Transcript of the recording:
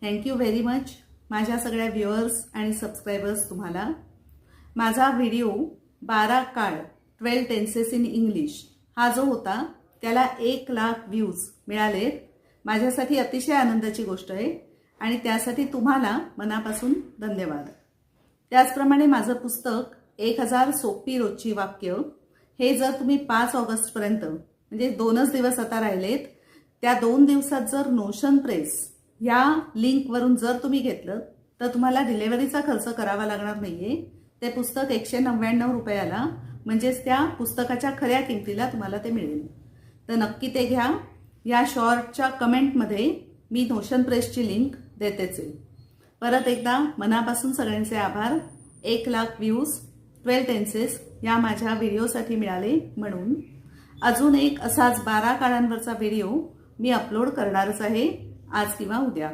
Thank you very much माझ्या सगळ्या viewers आणि सबस्क्रायबर्स तुम्हाला. माझा व्हिडिओ 12 काळ 12 टेन्सेस इन इंग्लिश हा जो होता त्याला 1 लाख व्ह्यूज मिळालेत. माझ्यासाठी अतिशय आनंदाची गोष्ट आहे आणि त्यासाठी तुम्हाला मनापासून धन्यवाद. त्याचप्रमाणे माझं पुस्तक 1000 सोपी रोजची वाक्य हे जर तुम्ही 5 ऑगस्टपर्यंत म्हणजे 2च दिवस आता राहिलेत, त्या 2 दिवसात जर नोशन प्रेस या लिंकवरून जर तुम्ही घेतलं तर तुम्हाला डिलिव्हरीचा खर्च करावा लागणार नाहीये. ते पुस्तक 199 रुपयाला म्हणजेच त्या पुस्तकाच्या खऱ्या किमतीला तुम्हाला ते मिळेल. तर नक्की ते घ्या. या शॉर्टच्या कमेंटमध्ये मी नोशन प्रेसची लिंक देतेच आहे. परत एकदा मनापासून सगळ्यांचे आभार. 1 लाख व्ह्यूज 12 टेन्सेस या माझ्या व्हिडिओसाठी मिळाले म्हणून. अजून एक असाच 12 काळांवरचा व्हिडिओ मी अपलोड करणारच आहे आज किंवा उद्या.